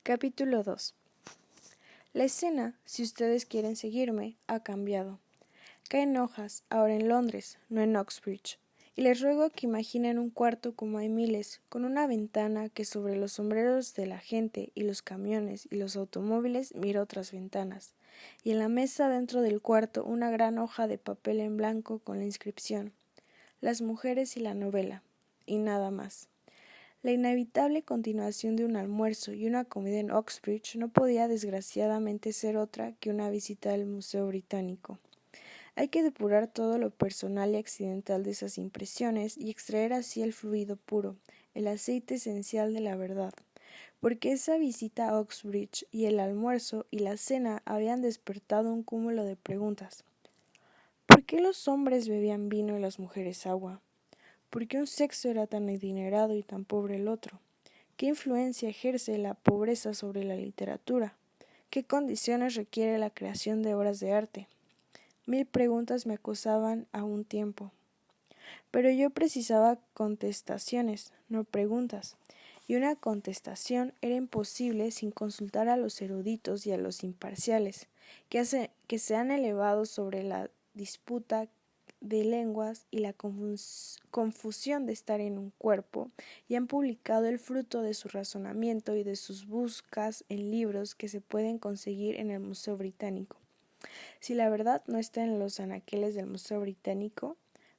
Capítulo 2. La escena, si ustedes quieren seguirme, ha cambiado. Caen hojas, ahora en Londres, no en Oxbridge, y les ruego que imaginen un cuarto como hay miles, con una ventana que sobre los sombreros de la gente y los camiones y los automóviles mira otras ventanas, y en la mesa dentro del cuarto una gran hoja de papel en blanco con la inscripción: Las mujeres y la novela, y nada más. La inevitable continuación de un almuerzo y una comida en Oxbridge no podía desgraciadamente ser otra que una visita al Museo Británico. Hay que depurar todo lo personal y accidental de esas impresiones y extraer así el fluido puro, el aceite esencial de la verdad, porque esa visita a Oxbridge y el almuerzo y la cena habían despertado un cúmulo de preguntas. ¿Por qué los hombres bebían vino y las mujeres agua? ¿Por qué un sexo era tan adinerado y tan pobre el otro? ¿Qué influencia ejerce la pobreza sobre la literatura? ¿Qué condiciones requiere la creación de obras de arte? 1000 preguntas me acosaban a un tiempo. Pero yo precisaba contestaciones, no preguntas, y una contestación era imposible sin consultar a los eruditos y a los imparciales, que se han elevado sobre la disputa de lenguas y la confusión de estar en un cuerpo, y han publicado el fruto de su razonamiento y de sus buscas en libros que se pueden conseguir en el Museo Británico. Si la verdad no está en los anaqueles del Museo Británico,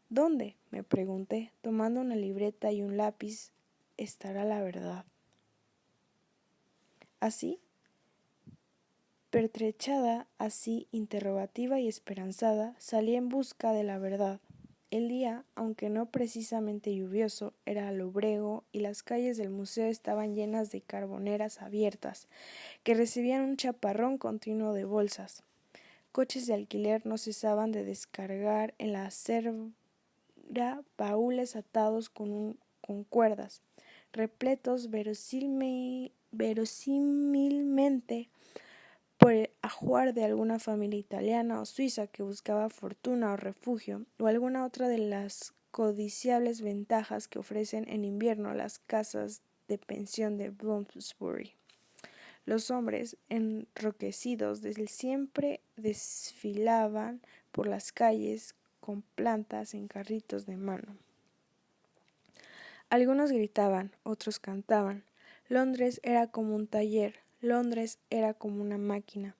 ¿dónde? Me pregunté, tomando una libreta y un lápiz, estará la verdad. Así, pertrechada, así interrogativa y esperanzada, salí en busca de la verdad. El día, aunque no precisamente lluvioso, era lobrego y las calles del museo estaban llenas de carboneras abiertas, que recibían un chaparrón continuo de bolsas. Coches de alquiler no cesaban de descargar en la acera baúles atados con cuerdas, repletos verosímilmente por el ajuar de alguna familia italiana o suiza que buscaba fortuna o refugio, o alguna otra de las codiciables ventajas que ofrecen en invierno las casas de pensión de Bloomsbury. Los hombres, enroquecidos desde siempre, desfilaban por las calles con plantas en carritos de mano. Algunos gritaban, otros cantaban. Londres era como un taller, Londres era como una máquina.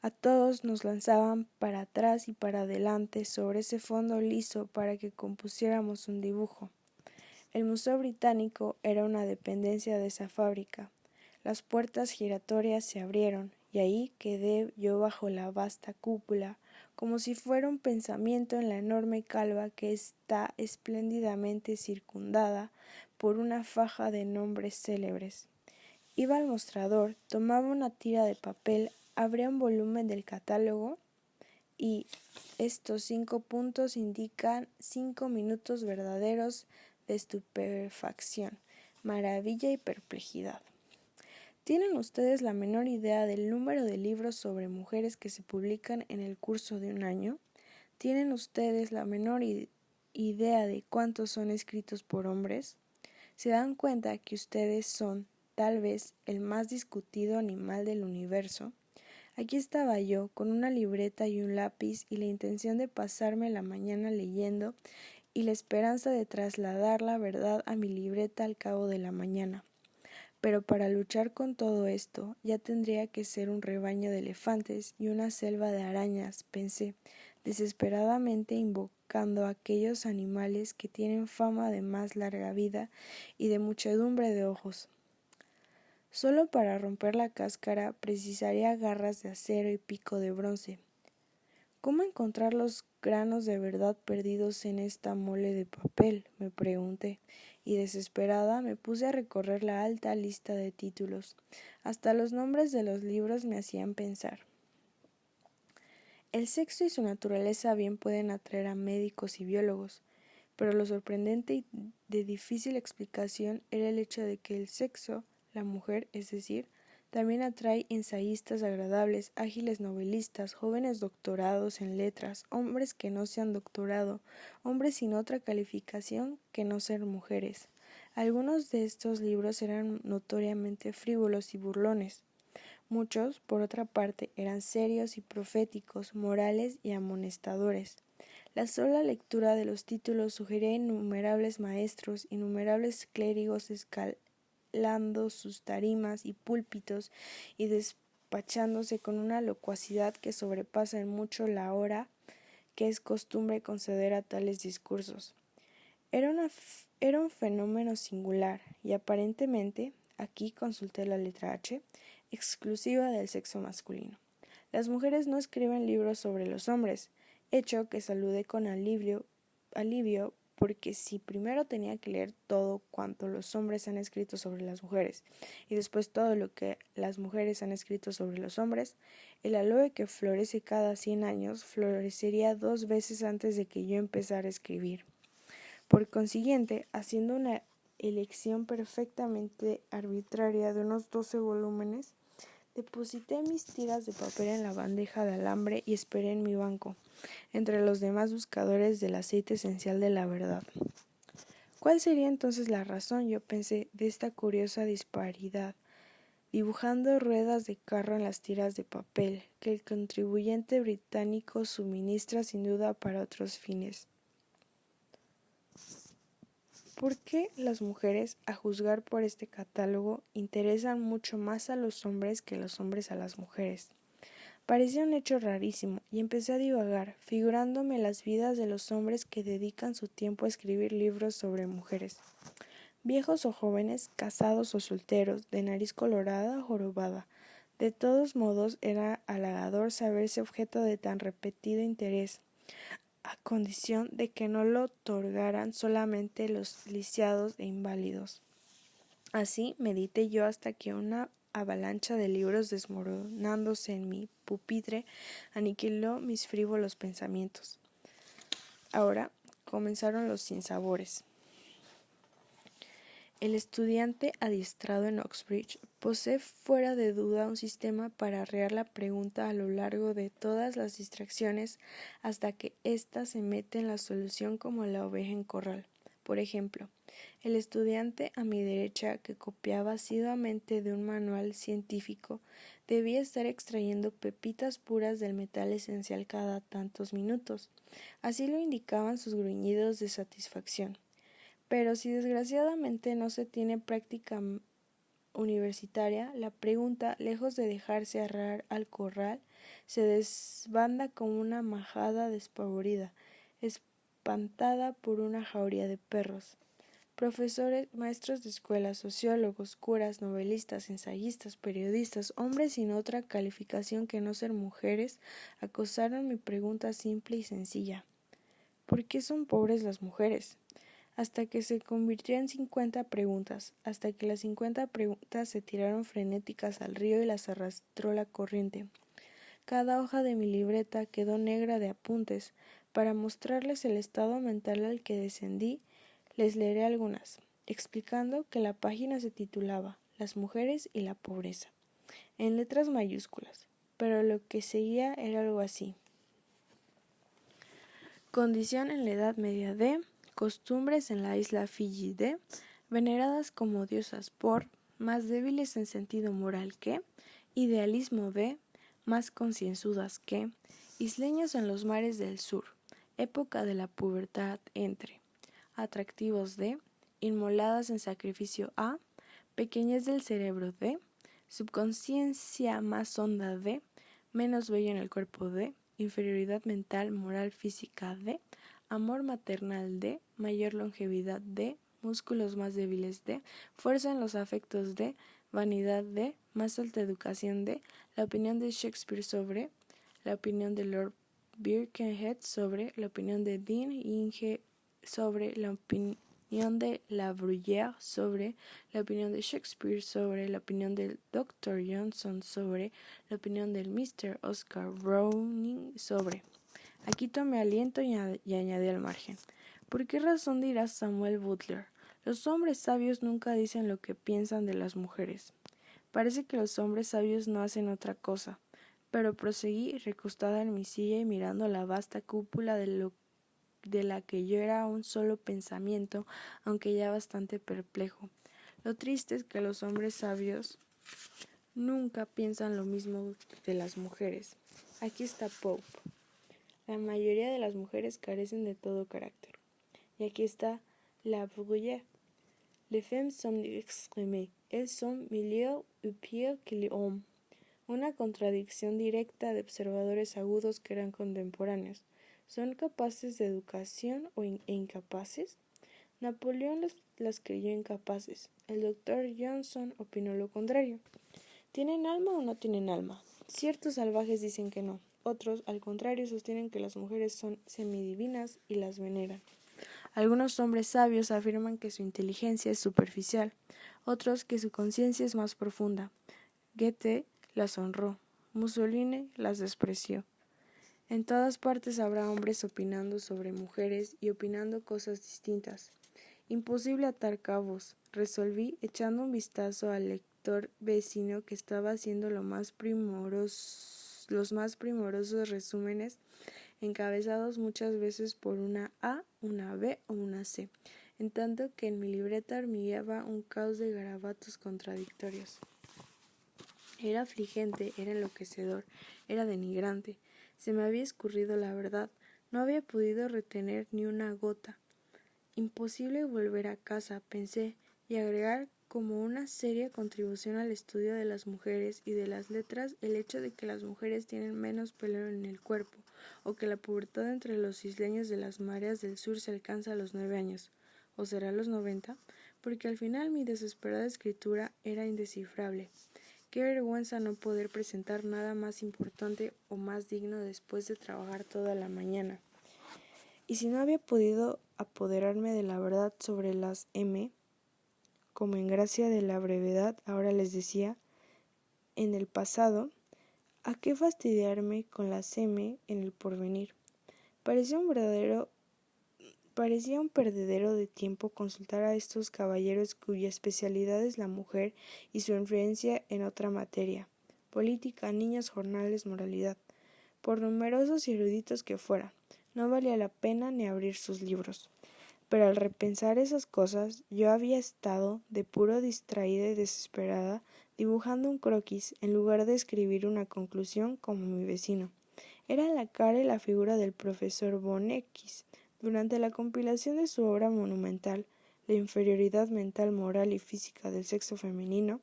A todos nos lanzaban para atrás y para adelante sobre ese fondo liso para que compusiéramos un dibujo. El Museo Británico era una dependencia de esa fábrica. Las puertas giratorias se abrieron, y ahí quedé yo bajo la vasta cúpula, como si fuera un pensamiento en la enorme calva que está espléndidamente circundada por una faja de nombres célebres. Iba al mostrador, tomaba una tira de papel, abría un volumen del catálogo y estos 5 puntos indican 5 minutos verdaderos de estupefacción, maravilla y perplejidad. ¿Tienen ustedes la menor idea del número de libros sobre mujeres que se publican en el curso de un año? ¿Tienen ustedes la menor idea de cuántos son escritos por hombres? ¿Se dan cuenta que ustedes son, tal vez, el más discutido animal del universo? Aquí estaba yo, con una libreta y un lápiz y la intención de pasarme la mañana leyendo y la esperanza de trasladar la verdad a mi libreta al cabo de la mañana. Pero para luchar con todo esto ya tendría que ser un rebaño de elefantes y una selva de arañas, pensé, desesperadamente invocando a aquellos animales que tienen fama de más larga vida y de muchedumbre de ojos. Solo para romper la cáscara precisaría garras de acero y pico de bronce. ¿Cómo encontrar los granos de verdad perdidos en esta mole de papel?, me pregunté, y desesperada me puse a recorrer la alta lista de títulos. Hasta los nombres de los libros me hacían pensar. El sexo y su naturaleza bien pueden atraer a médicos y biólogos, pero lo sorprendente y de difícil explicación era el hecho de que el sexo, la mujer, es decir, también atrae ensayistas agradables, ágiles novelistas, jóvenes doctorados en letras, hombres que no se han doctorado, hombres sin otra calificación que no ser mujeres. Algunos de estos libros eran notoriamente frívolos y burlones. Muchos, por otra parte, eran serios y proféticos, morales y amonestadores. La sola lectura de los títulos sugería innumerables maestros, innumerables clérigos escalando sus tarimas y púlpitos y despachándose con una locuacidad que sobrepasa en mucho la hora que es costumbre conceder a tales discursos. Era un fenómeno singular y aparentemente, aquí consulté la letra H, exclusiva del sexo masculino. Las mujeres no escriben libros sobre los hombres, hecho que saludé con alivio porque si primero tenía que leer todo cuanto los hombres han escrito sobre las mujeres y después todo lo que las mujeres han escrito sobre los hombres, el aloe que florece cada 100 años florecería 2 veces antes de que yo empezara a escribir. Por consiguiente, haciendo una elección perfectamente arbitraria de unos 12 volúmenes, deposité mis tiras de papel en la bandeja de alambre y esperé en mi banco, entre los demás buscadores del aceite esencial de la verdad. ¿Cuál sería entonces la razón, yo pensé, de esta curiosa disparidad, dibujando ruedas de carro en las tiras de papel, que el contribuyente británico suministra sin duda para otros fines? ¿Por qué las mujeres, a juzgar por este catálogo, interesan mucho más a los hombres que los hombres a las mujeres? Parecía un hecho rarísimo, y empecé a divagar, figurándome las vidas de los hombres que dedican su tiempo a escribir libros sobre mujeres. Viejos o jóvenes, casados o solteros, de nariz colorada o jorobada. De todos modos, era halagador saberse objeto de tan repetido interés, a condición de que no lo otorgaran solamente los lisiados e inválidos. Así medité yo hasta que una avalancha de libros desmoronándose en mi pupitre aniquiló mis frívolos pensamientos. Ahora comenzaron los sinsabores. El estudiante adiestrado en Oxbridge posee fuera de duda un sistema para arrear la pregunta a lo largo de todas las distracciones hasta que ésta se mete en la solución como la oveja en corral. Por ejemplo, el estudiante a mi derecha, que copiaba asiduamente de un manual científico, debía estar extrayendo pepitas puras del metal esencial cada tantos minutos. Así lo indicaban sus gruñidos de satisfacción. Pero si desgraciadamente no se tiene práctica universitaria, la pregunta, lejos de dejarse arrear al corral, se desbanda como una majada despavorida, espantada por una jauría de perros. Profesores, maestros de escuela, sociólogos, curas, novelistas, ensayistas, periodistas, hombres sin otra calificación que no ser mujeres, acosaron mi pregunta simple y sencilla. ¿Por qué son pobres las mujeres? Hasta que se convirtió en 50 preguntas, hasta que las 50 preguntas se tiraron frenéticas al río y las arrastró la corriente. Cada hoja de mi libreta quedó negra de apuntes. Para mostrarles el estado mental al que descendí, les leeré algunas, explicando que la página se titulaba Las mujeres y la pobreza, en letras mayúsculas, pero lo que seguía era algo así. Condición en la Edad Media de costumbres en la isla Fiji de veneradas como diosas por más débiles en sentido moral que idealismo de más concienzudas que isleños en los mares del sur, época de la pubertad entre atractivos de inmoladas en sacrificio a pequeñez del cerebro de subconsciencia más honda de menos bello en el cuerpo de inferioridad mental, moral, física de amor maternal de mayor longevidad de músculos más débiles de fuerza en los afectos de vanidad de más alta educación de la opinión de Shakespeare sobre la opinión de Lord Birkenhead sobre la opinión de Dean Inge sobre la opinión de La Bruyère sobre la opinión de Shakespeare sobre la opinión del Dr. Johnson sobre la opinión del Mr. Oscar Browning sobre. Aquí tomé aliento y añadí al margen. ¿Por qué razón dirá Samuel Butler? Los hombres sabios nunca dicen lo que piensan de las mujeres. Parece que los hombres sabios no hacen otra cosa. Pero proseguí recostada en mi silla y mirando la vasta cúpula del de la que yo era un solo pensamiento, aunque ya bastante perplejo. Lo triste es que los hombres sabios nunca piensan lo mismo de las mujeres. Aquí está Pope. La mayoría de las mujeres carecen de todo carácter. Y aquí está La Bruyère. Les femmes sont exprimées. Elles sont meilleures ou pires que les hommes. Una contradicción directa de observadores agudos que eran contemporáneos. ¿Son capaces de educación e incapaces? Napoleón las creyó incapaces. El doctor Johnson opinó lo contrario. ¿Tienen alma o no tienen alma? Ciertos salvajes dicen que no. Otros, al contrario, sostienen que las mujeres son semidivinas y las veneran. Algunos hombres sabios afirman que su inteligencia es superficial, otros que su conciencia es más profunda. Goethe las honró, Mussolini las despreció. En todas partes habrá hombres opinando sobre mujeres y opinando cosas distintas. Imposible atar cabos, resolví, echando un vistazo al lector vecino que estaba haciendo los más primorosos resúmenes, encabezados muchas veces por una A, una B o una C, en tanto que en mi libreta hormigueaba un caos de garabatos contradictorios. Era afligente, era enloquecedor, era denigrante. Se me había escurrido la verdad, no había podido retener ni una gota. Imposible volver a casa, pensé, y agregar como una seria contribución al estudio de las mujeres y de las letras el hecho de que las mujeres tienen menos pelo en el cuerpo, o que la pubertad entre los isleños de las mareas del sur se alcanza a los 9 años, o será a los 90, porque al final mi desesperada escritura era indescifrable. Qué vergüenza no poder presentar nada más importante o más digno después de trabajar toda la mañana. Y si no había podido apoderarme de la verdad sobre las M, como en gracia de la brevedad ahora les decía, en el pasado, ¿a qué fastidiarme con las M en el porvenir? Parecía un perdedero de tiempo consultar a estos caballeros cuya especialidad es la mujer y su influencia en otra materia, política, niños, jornales, moralidad, por numerosos y eruditos que fueran. No valía la pena ni abrir sus libros. Pero al repensar esas cosas, yo había estado, de puro distraída y desesperada, dibujando un croquis, en lugar de escribir una conclusión como mi vecino. Era la cara y la figura del profesor von X. Durante la compilación de su obra monumental, La inferioridad mental, moral y física del sexo femenino,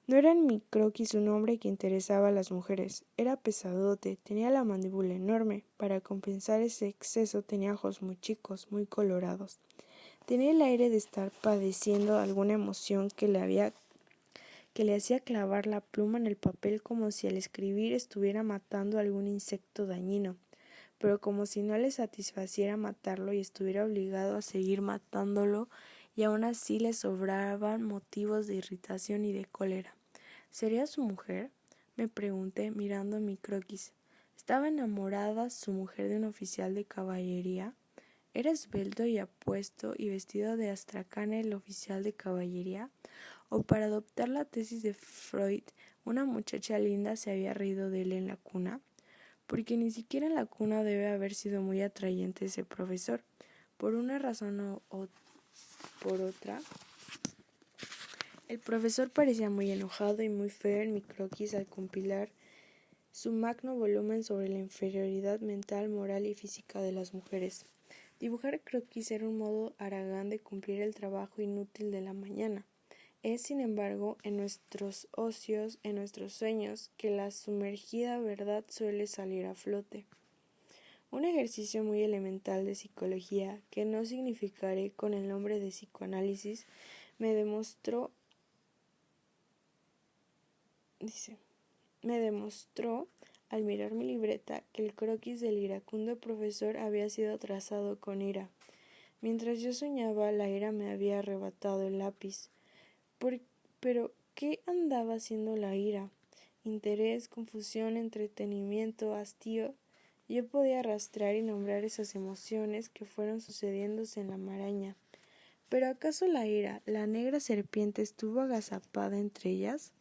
no era en mi croquis un hombre que interesaba a las mujeres. Era pesadote, tenía la mandíbula enorme. Para compensar ese exceso tenía ojos muy chicos, muy colorados. Tenía el aire de estar padeciendo alguna emoción que le hacía clavar la pluma en el papel como si al escribir estuviera matando a algún insecto dañino, pero como si no le satisfaciera matarlo y estuviera obligado a seguir matándolo, y aún así le sobraban motivos de irritación y de cólera. ¿Sería su mujer? Me pregunté mirando mi croquis. ¿Estaba enamorada su mujer de un oficial de caballería? ¿Era esbelto y apuesto y vestido de astracán el oficial de caballería? ¿O para adoptar la tesis de Freud, una muchacha linda se había reído de él en la cuna? Porque ni siquiera en la cuna debe haber sido muy atrayente ese profesor. Por una razón o por otra, el profesor parecía muy enojado y muy feo en mi croquis al compilar su magno volumen sobre la inferioridad mental, moral y física de las mujeres. Dibujar croquis era un modo haragán de cumplir el trabajo inútil de la mañana. Es, sin embargo, en nuestros ocios, en nuestros sueños, que la sumergida verdad suele salir a flote. Un ejercicio muy elemental de psicología, que no significaré con el nombre de psicoanálisis, me demostró, al mirar mi libreta, que el croquis del iracundo profesor había sido trazado con ira. Mientras yo soñaba, la ira me había arrebatado el lápiz. Pero, ¿qué andaba haciendo la ira? Interés, confusión, entretenimiento, hastío. Yo podía rastrear y nombrar esas emociones que fueron sucediéndose en la maraña. ¿Pero acaso la ira, la negra serpiente, estuvo agazapada entre ellas?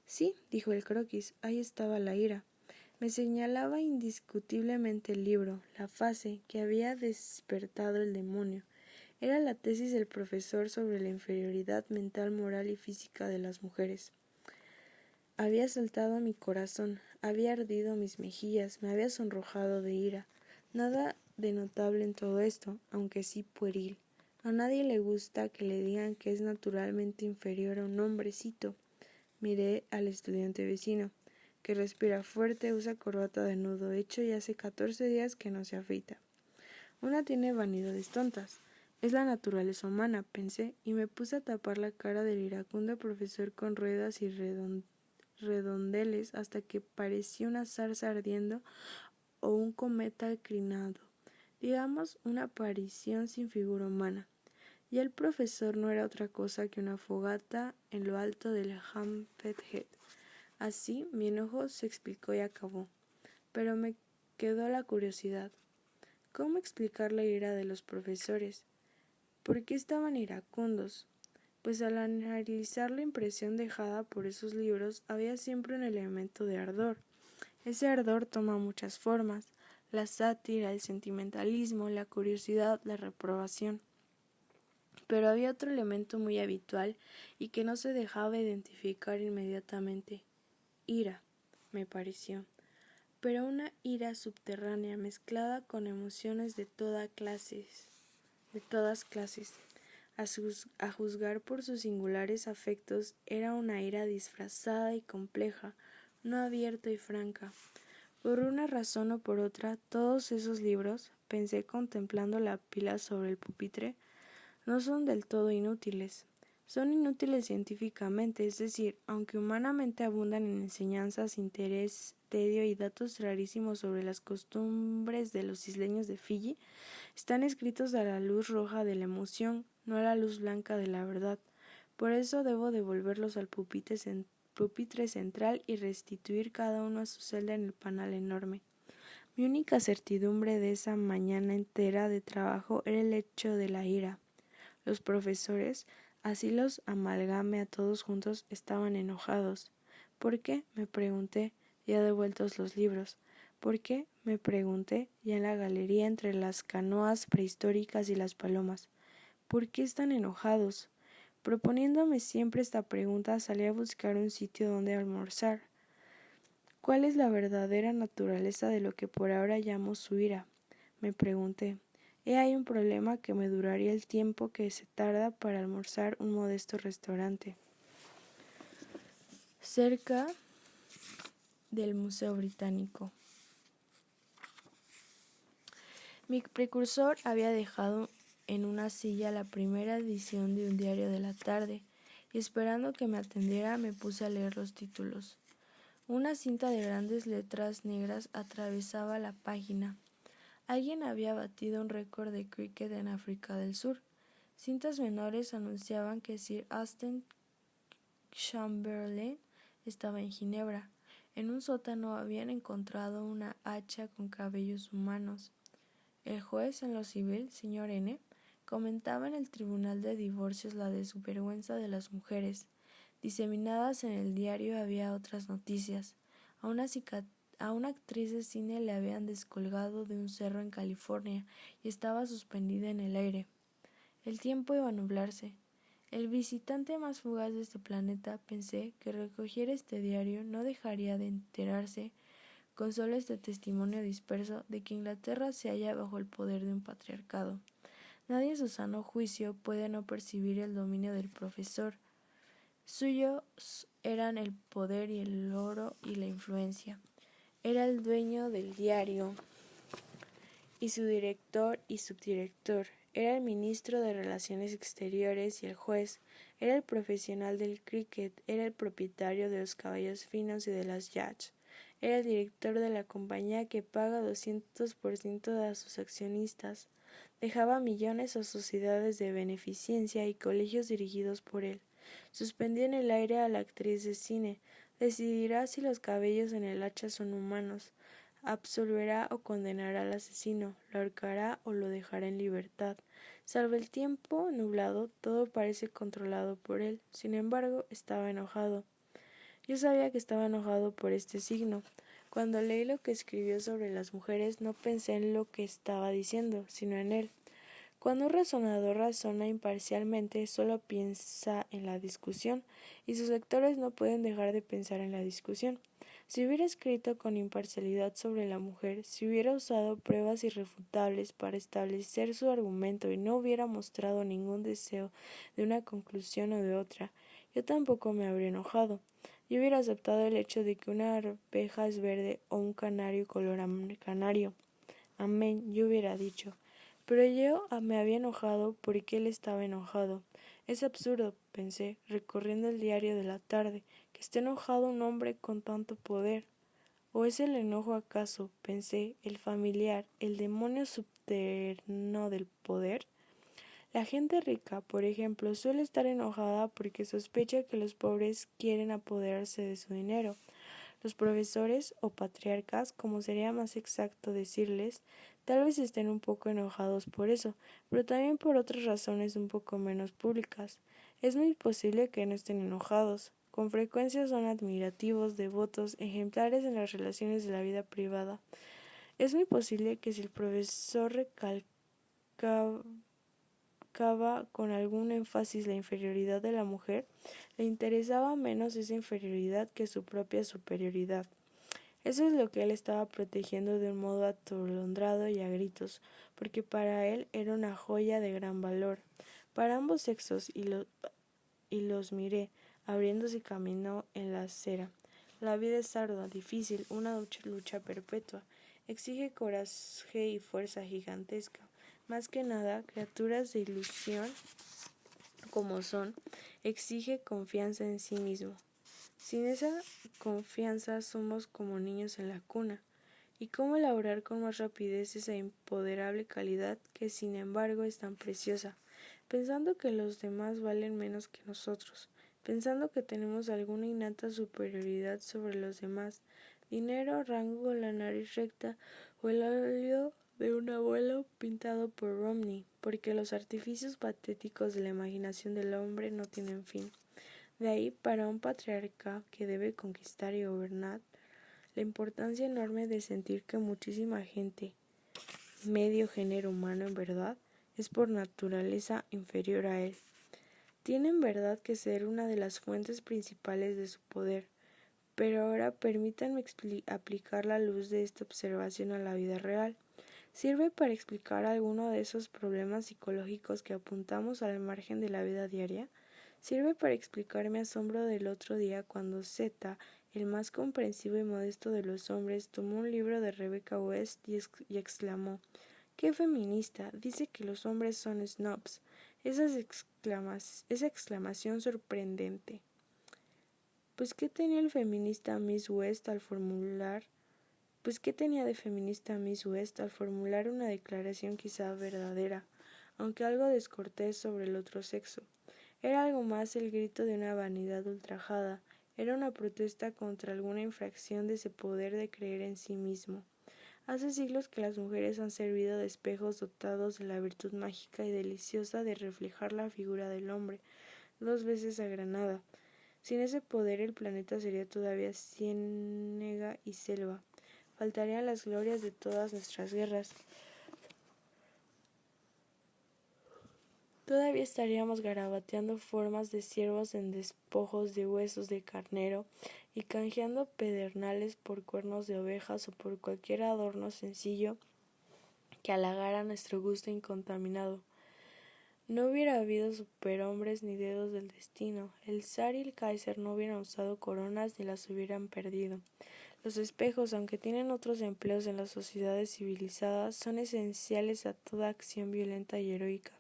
Sí, dijo el croquis, ahí estaba la ira. Me señalaba indiscutiblemente el libro, la fase que había despertado el demonio. Era la tesis del profesor sobre la inferioridad mental, moral y física de las mujeres. Había saltado mi corazón, había ardido mis mejillas, me había sonrojado de ira. Nada de notable en todo esto, aunque sí pueril. A nadie le gusta que le digan que es naturalmente inferior a un hombrecito. Miré al estudiante vecino, que respira fuerte, usa corbata de nudo hecho y hace 14 días que no se afeita. Una tiene vanidades tontas. Es la naturaleza humana, pensé, y me puse a tapar la cara del iracundo profesor con ruedas y redondeles hasta que parecía una zarza ardiendo o un cometa crinado, digamos una aparición sin figura humana. Y el profesor no era otra cosa que una fogata en lo alto del Hampstead Head. Así mi enojo se explicó y acabó, pero me quedó la curiosidad. ¿Cómo explicar la ira de los profesores? ¿Por qué estaban iracundos? Pues al analizar la impresión dejada por esos libros había siempre un elemento de ardor. Ese ardor toma muchas formas: la sátira, el sentimentalismo, la curiosidad, la reprobación. Pero había otro elemento muy habitual y que no se dejaba identificar inmediatamente: ira, me pareció, pero una ira subterránea mezclada con emociones de todas clases. A juzgar por sus singulares afectos, era una ira disfrazada y compleja, no abierta y franca. Por una razón o por otra, todos esos libros, pensé contemplando la pila sobre el pupitre, no son del todo inútiles. Son inútiles científicamente, es decir, aunque humanamente abundan en enseñanzas, interés, tedio y datos rarísimos sobre las costumbres de los isleños de Fiji, están escritos a la luz roja de la emoción, no a la luz blanca de la verdad. Por eso debo devolverlos al pupitre central y restituir cada uno a su celda en el panal enorme. Mi única certidumbre de esa mañana entera de trabajo era el hecho de la ira. Los profesores, así los amalgame a todos juntos, estaban enojados. ¿Por qué?, me pregunté, ya devueltos los libros. ¿Por qué?, me pregunté, ya en la galería entre las canoas prehistóricas y las palomas. ¿Por qué están enojados? Proponiéndome siempre esta pregunta, salí a buscar un sitio donde almorzar. ¿Cuál es la verdadera naturaleza de lo que por ahora llamo su ira?, me pregunté. He ahí un problema que me duraría el tiempo que se tarda para almorzar un modesto restaurante cerca del Museo Británico. Mi precursor había dejado en una silla la primera edición de un diario de la tarde, y esperando que me atendiera me puse a leer los títulos. Una cinta de grandes letras negras atravesaba la página. Alguien había batido un récord de cricket en África del Sur. Cintas menores anunciaban que Sir Austen Chamberlain estaba en Ginebra. En un sótano habían encontrado una hacha con cabellos humanos. El juez en lo civil, señor N., comentaba en el tribunal de divorcios la desvergüenza de las mujeres. Diseminadas en el diario había otras noticias. A una actriz de cine le habían descolgado de un cerro en California y estaba suspendida en el aire. El tiempo iba a nublarse. El visitante más fugaz de este planeta, pensé, que recogiera este diario no dejaría de enterarse, con solo este testimonio disperso, de que Inglaterra se halla bajo el poder de un patriarcado. Nadie en su sano juicio puede no percibir el dominio del profesor. Suyos eran el poder y el oro y la influencia. Era el dueño del diario y su director y subdirector. Era el ministro de Relaciones Exteriores y el juez. Era el profesional del cricket. Era el propietario de los caballos finos y de las yachts. Era el director de la compañía que paga 200% a sus accionistas. Dejaba millones a sociedades de beneficencia y colegios dirigidos por él. Suspendió en el aire a la actriz de cine. Decidirá si los cabellos en el hacha son humanos. Absolverá o condenará al asesino. Lo ahorcará o lo dejará en libertad. Salvo el tiempo nublado, todo parece controlado por él. Sin embargo, estaba enojado. Yo sabía que estaba enojado por este signo, Cuando leí lo que escribió sobre las mujeres, no pensé en lo que estaba diciendo, sino en él. Cuando un razonador razona imparcialmente, solo piensa en la discusión, y sus lectores no pueden dejar de pensar en la discusión. Si hubiera escrito con imparcialidad sobre la mujer, si hubiera usado pruebas irrefutables para establecer su argumento y no hubiera mostrado ningún deseo de una conclusión o de otra, yo tampoco me habría enojado. Yo hubiera aceptado el hecho de que una arveja es verde o un canario color canario. Amén, yo hubiera dicho. Pero yo me había enojado porque él estaba enojado. Es absurdo, pensé, recorriendo el diario de la tarde, que esté enojado un hombre con tanto poder. ¿O es el enojo acaso, pensé, el familiar, el demonio subterráneo del poder? La gente rica, por ejemplo, suele estar enojada porque sospecha que los pobres quieren apoderarse de su dinero. Los profesores o patriarcas, como sería más exacto decirles, tal vez estén un poco enojados por eso, pero también por otras razones un poco menos públicas. Es muy posible que no estén enojados. Con frecuencia son admirativos, devotos, ejemplares en las relaciones de la vida privada. Es muy posible que si el profesor recalcaba con algún énfasis la inferioridad de la mujer, le interesaba menos esa inferioridad que su propia superioridad. Eso es lo que él estaba protegiendo de un modo atolondrado y a gritos, porque para él era una joya de gran valor. Para ambos sexos, y los miré, abriéndose camino en la acera. La vida es ardua, difícil, una lucha perpetua. Exige coraje y fuerza gigantesca. Más que nada, criaturas de ilusión como son, exige confianza en sí mismo. Sin esa confianza somos como niños en la cuna. ¿Y cómo elaborar con más rapidez esa imponderable calidad que sin embargo es tan preciosa? Pensando que los demás valen menos que nosotros, pensando que tenemos alguna innata superioridad sobre los demás, dinero, rango, la nariz recta o el óleo de un abuelo pintado por Romney, porque los artificios patéticos de la imaginación del hombre no tienen fin. De ahí, para un patriarca que debe conquistar y gobernar, la importancia enorme de sentir que muchísima gente, medio género humano en verdad, es por naturaleza inferior a él. Tiene en verdad que ser una de las fuentes principales de su poder, pero ahora permítanme aplicar la luz de esta observación a la vida real. Sirve para explicar alguno de esos problemas psicológicos que apuntamos al margen de la vida diaria. Sirve para explicar mi asombro del otro día cuando Zeta, el más comprensivo y modesto de los hombres, tomó un libro de Rebecca West y exclamó: ¡qué feminista! Dice que los hombres son snobs. Esa exclamación sorprendente. Pues ¿qué tenía el feminista Miss West al formular? Pues ¿qué tenía de feminista Miss West al formular una declaración quizá verdadera, aunque algo descortés sobre el otro sexo? Era algo más el grito de una vanidad ultrajada, era una protesta contra alguna infracción de ese poder de creer en sí mismo. Hace siglos que las mujeres han servido de espejos dotados de la virtud mágica y deliciosa de reflejar la figura del hombre, 2 veces agranada. Sin ese poder el planeta sería todavía ciénega y selva. Faltarían las glorias de todas nuestras guerras. Todavía estaríamos garabateando formas de ciervos en despojos de huesos de carnero y canjeando pedernales por cuernos de ovejas o por cualquier adorno sencillo que halagara nuestro gusto incontaminado. No hubiera habido superhombres ni dedos del destino. El zar y el kaiser no hubieran usado coronas ni las hubieran perdido. Los espejos, aunque tienen otros empleos en las sociedades civilizadas, son esenciales a toda acción violenta y heroica.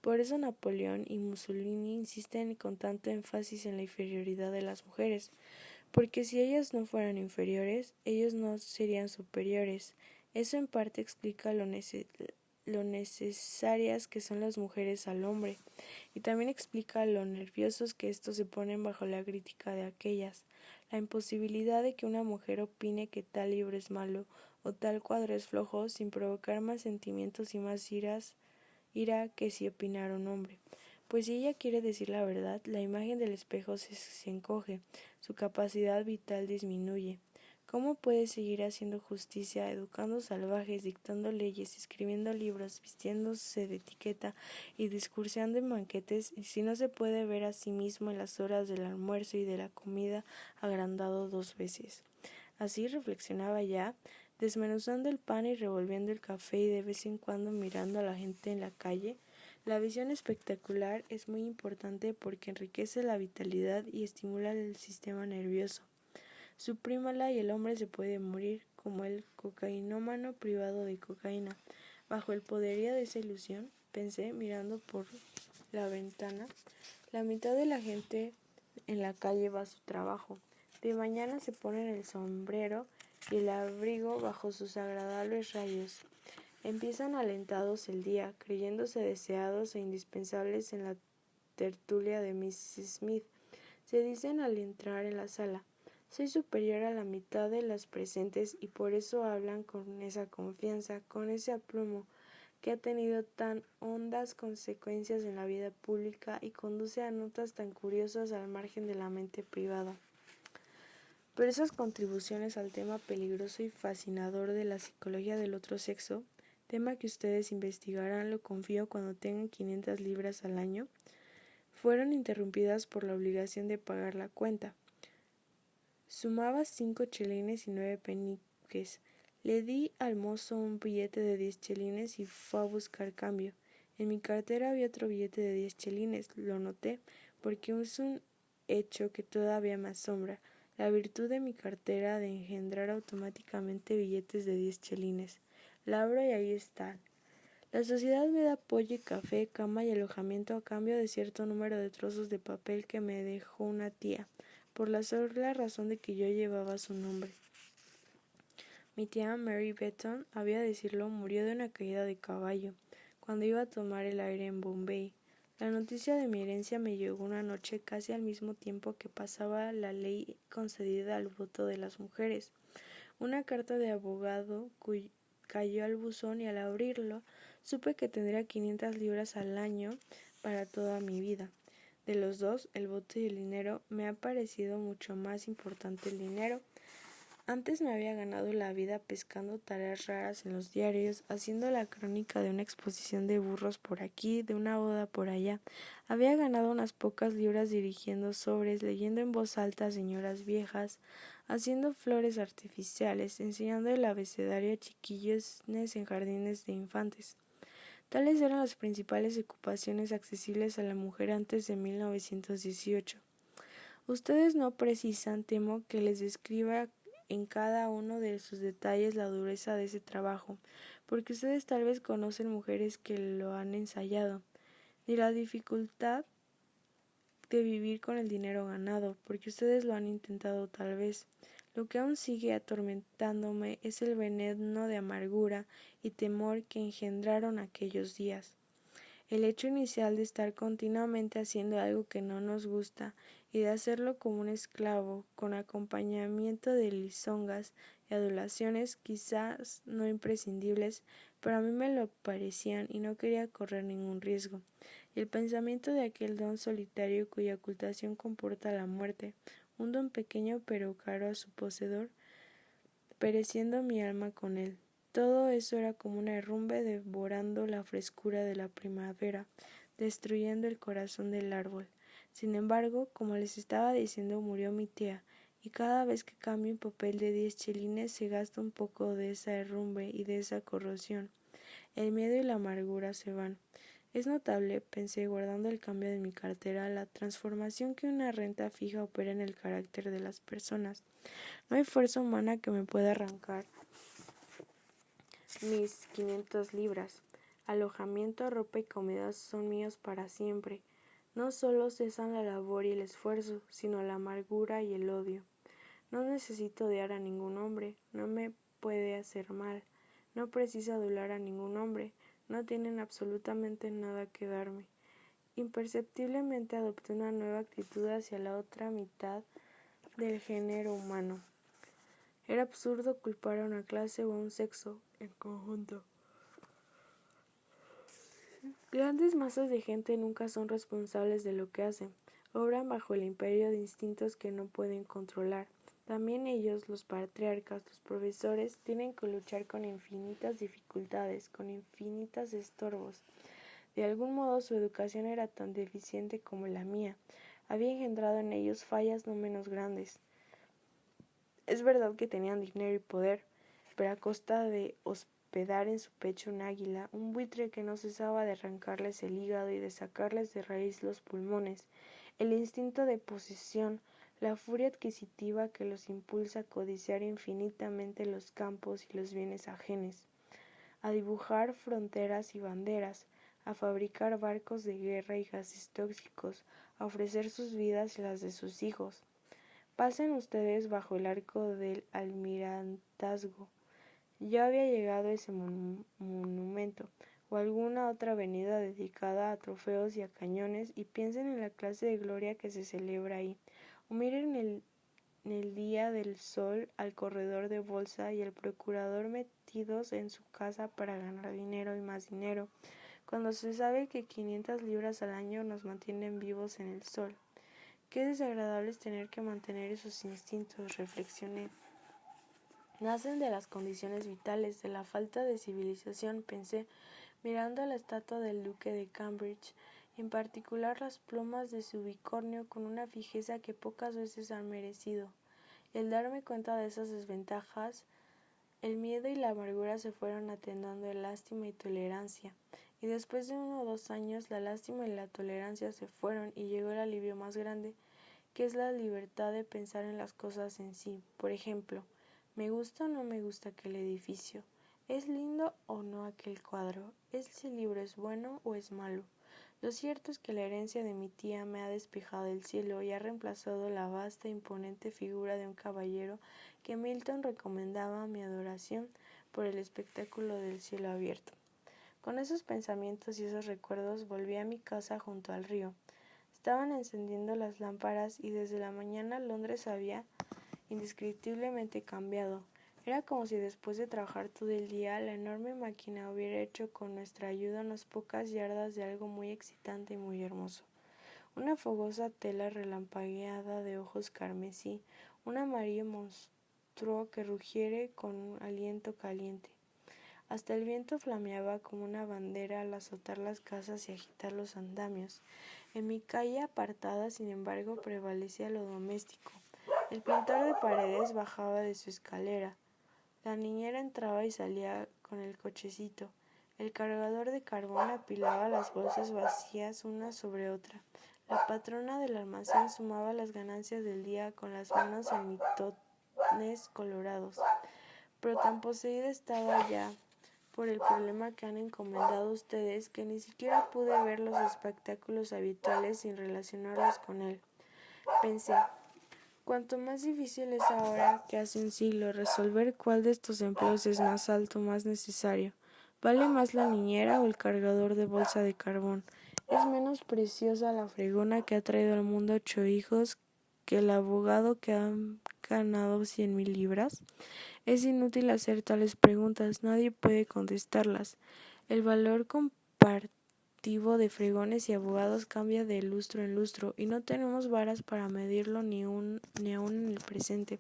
Por eso Napoleón y Mussolini insisten con tanto énfasis en la inferioridad de las mujeres, porque si ellas no fueran inferiores, ellos no serían superiores. Eso en parte explica lo necesarias que son las mujeres al hombre, y también explica lo nerviosos que estos se ponen bajo la crítica de aquellas, la imposibilidad de que una mujer opine que tal libro es malo o tal cuadro es flojo sin provocar más sentimientos y más ira que si opinara un hombre. Pues si ella quiere decir la verdad, la imagen del espejo se encoge, su capacidad vital disminuye. ¿Cómo puede seguir haciendo justicia, educando salvajes, dictando leyes, escribiendo libros, vistiéndose de etiqueta y discursando en banquetes, si no se puede ver a sí mismo en las horas del almuerzo y de la comida agrandado 2 veces? Así reflexionaba ya, desmenuzando el pan y revolviendo el café y de vez en cuando mirando a la gente en la calle. La visión espectacular es muy importante porque enriquece la vitalidad y estimula el sistema nervioso. Suprímala y el hombre se puede morir, como el cocainómano privado de cocaína. Bajo el poderío de esa ilusión, pensé, mirando por la ventana, la mitad de la gente en la calle va a su trabajo. De mañana se ponen el sombrero y el abrigo bajo sus agradables rayos. Empiezan alentados el día, creyéndose deseados e indispensables en la tertulia de Miss Smith. Se dicen al entrar en la sala: soy superior a la mitad de las presentes y por eso hablan con esa confianza, con ese aplomo que ha tenido tan hondas consecuencias en la vida pública y conduce a notas tan curiosas al margen de la mente privada. Pero esas contribuciones al tema peligroso y fascinador de la psicología del otro sexo, tema que ustedes investigarán, lo confío, cuando tengan 500 libras al año, fueron interrumpidas por la obligación de pagar la cuenta. Sumaba 5 chelines y 9 peniques. Le di al mozo un billete de 10 chelines y fue a buscar cambio. En mi cartera había otro billete de 10 chelines. Lo noté, porque es un hecho que todavía me asombra, la virtud de mi cartera de engendrar automáticamente billetes de 10 chelines. La abro y ahí están. La sociedad me da pollo y café, cama y alojamiento a cambio de cierto número de trozos de papel que me dejó una tía, por la sola razón de que yo llevaba su nombre. Mi tía Mary Benton, había de decirlo, murió de una caída de caballo, cuando iba a tomar el aire en Bombay. La noticia de mi herencia me llegó una noche casi al mismo tiempo que pasaba la ley concedida al voto de las mujeres. Una carta de abogado cayó al buzón y al abrirlo supe que tendría 500 libras al año para toda mi vida. De los dos, el voto y el dinero, me ha parecido mucho más importante el dinero. Antes me había ganado la vida pescando tareas raras en los diarios, haciendo la crónica de una exposición de burros por aquí, de una boda por allá. Había ganado unas pocas libras dirigiendo sobres, leyendo en voz alta a señoras viejas, haciendo flores artificiales, enseñando el abecedario a chiquillos en jardines de infantes. Tales eran las principales ocupaciones accesibles a la mujer antes de 1918. Ustedes no precisan, temo, que les describa en cada uno de sus detalles la dureza de ese trabajo, porque ustedes tal vez conocen mujeres que lo han ensayado, ni la dificultad de vivir con el dinero ganado, porque ustedes lo han intentado tal vez. Lo que aún sigue atormentándome es el veneno de amargura y temor que engendraron aquellos días. El hecho inicial de estar continuamente haciendo algo que no nos gusta y de hacerlo como un esclavo, con acompañamiento de lisonjas y adulaciones quizás no imprescindibles, pero a mí me lo parecían y no quería correr ningún riesgo. Y el pensamiento de aquel don solitario cuya ocultación comporta la muerte, un don pequeño pero caro a su poseedor, pereciendo mi alma con él. Todo eso era como una herrumbre devorando la frescura de la primavera, destruyendo el corazón del árbol. Sin embargo, como les estaba diciendo, murió mi tía, y cada vez que cambio un papel de 10 chelines se gasta un poco de esa herrumbre y de esa corrosión. El miedo y la amargura se van. Es notable, pensé, guardando el cambio de mi cartera, la transformación que una renta fija opera en el carácter de las personas. No hay fuerza humana que me pueda arrancar mis 500 libras. Alojamiento, ropa y comida son míos para siempre. No solo cesan la labor y el esfuerzo, sino la amargura y el odio. No necesito odiar a ningún hombre, no me puede hacer mal. No preciso adular a ningún hombre, no tienen absolutamente nada que darme. Imperceptiblemente adopté una nueva actitud hacia la otra mitad del género humano. Era absurdo culpar a una clase o a un sexo en conjunto. Grandes masas de gente nunca son responsables de lo que hacen. Obran bajo el imperio de instintos que no pueden controlar. También ellos, los patriarcas, los profesores, tienen que luchar con infinitas dificultades, con infinitos estorbos. De algún modo su educación era tan deficiente como la mía. Había engendrado en ellos fallas no menos grandes. Es verdad que tenían dinero y poder, pero a costa de hospedar en su pecho un águila, un buitre que no cesaba de arrancarles el hígado y de sacarles de raíz los pulmones, el instinto de posesión, la furia adquisitiva que los impulsa a codiciar infinitamente los campos y los bienes ajenos, a dibujar fronteras y banderas, a fabricar barcos de guerra y gases tóxicos, a ofrecer sus vidas y las de sus hijos. Pasen ustedes bajo el arco del almirantazgo. Ya había llegado ese monumento, o alguna otra avenida dedicada a trofeos y a cañones, y piensen en la clase de gloria que se celebra ahí, o miren en el día del sol al corredor de bolsa y al procurador metidos en su casa para ganar dinero y más dinero, cuando se sabe que 500 libras al año nos mantienen vivos en el sol. Qué desagradable es tener que mantener esos instintos, reflexioné. Nacen de las condiciones vitales, de la falta de civilización, pensé, mirando a la estatua del duque de Cambridge, y en particular las plumas de su bicornio con una fijeza que pocas veces han merecido. Y al darme cuenta de esas desventajas, el miedo y la amargura se fueron atenuando en lástima y tolerancia. Y después de 1 o 2 años, la lástima y la tolerancia se fueron y llegó el alivio más grande, que es la libertad de pensar en las cosas en sí. Por ejemplo, ¿me gusta o no me gusta aquel edificio? ¿Es lindo o no aquel cuadro? ¿Ese libro es bueno o es malo? Lo cierto es que la herencia de mi tía me ha despejado el cielo y ha reemplazado la vasta e imponente figura de un caballero que Milton recomendaba a mi adoración por el espectáculo del cielo abierto. Con esos pensamientos y esos recuerdos volví a mi casa junto al río. Estaban encendiendo las lámparas y desde la mañana Londres había indescriptiblemente cambiado. Era como si después de trabajar todo el día la enorme máquina hubiera hecho con nuestra ayuda unas pocas yardas de algo muy excitante y muy hermoso. Una fogosa tela relampagueada de ojos carmesí, un amarillo monstruo que rugiere con un aliento caliente. Hasta el viento flameaba como una bandera al azotar las casas y agitar los andamios. En mi calle apartada, sin embargo, prevalecía lo doméstico. El pintor de paredes bajaba de su escalera. La niñera entraba y salía con el cochecito. El cargador de carbón apilaba las bolsas vacías una sobre otra. La patrona del almacén sumaba las ganancias del día con las manos en mitones colorados. Pero tan poseída estaba ya por el problema que han encomendado ustedes que ni siquiera pude ver los espectáculos habituales sin relacionarlos con él. Pensé, cuanto más difícil es ahora que hace un siglo resolver cuál de estos empleos es más alto, más necesario. ¿Vale más la niñera o el cargador de bolsa de carbón? ¿Es menos preciosa la fregona que ha traído al mundo 8 hijos que el abogado que ha ganado 100,000 libras? Es inútil hacer tales preguntas, nadie puede contestarlas. El valor comparativo de fregones y abogados cambia de lustro en lustro, y no tenemos varas para medirlo ni aún en el presente.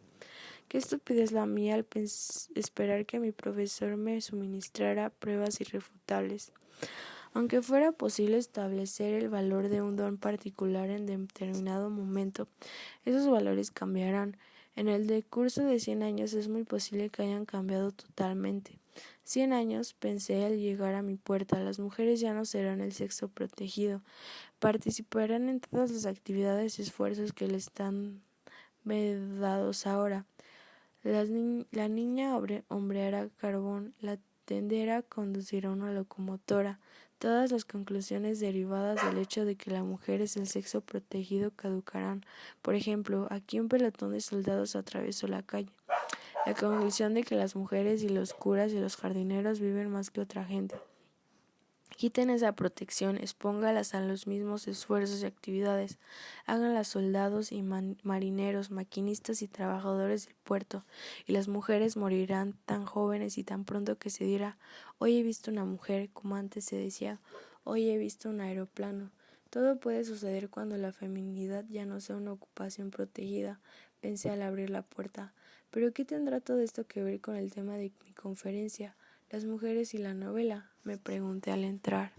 Qué estupidez la mía al esperar que mi profesor me suministrara pruebas irrefutables. Aunque fuera posible establecer el valor de un don particular en determinado momento, esos valores cambiarán. En el decurso de 100 años es muy posible que hayan cambiado totalmente. 100 años, pensé al llegar a mi puerta, las mujeres ya no serán el sexo protegido, participarán en todas las actividades y esfuerzos que les están vedados ahora. La niña hombreará carbón, la tendera conducirá una locomotora. Todas las conclusiones derivadas del hecho de que la mujer es el sexo protegido caducarán. Por ejemplo, aquí un pelotón de soldados atravesó la calle. La conclusión de que las mujeres y los curas y los jardineros viven más que otra gente. Quiten esa protección, expóngalas a los mismos esfuerzos y actividades, háganlas soldados y marineros, maquinistas y trabajadores del puerto, y las mujeres morirán tan jóvenes y tan pronto que se dirá, hoy he visto una mujer, como antes se decía, hoy he visto un aeroplano. Todo puede suceder cuando la feminidad ya no sea una ocupación protegida, pensé al abrir la puerta. ¿Pero qué tendrá todo esto que ver con el tema de mi conferencia? Las mujeres y la novela, me pregunté al entrar.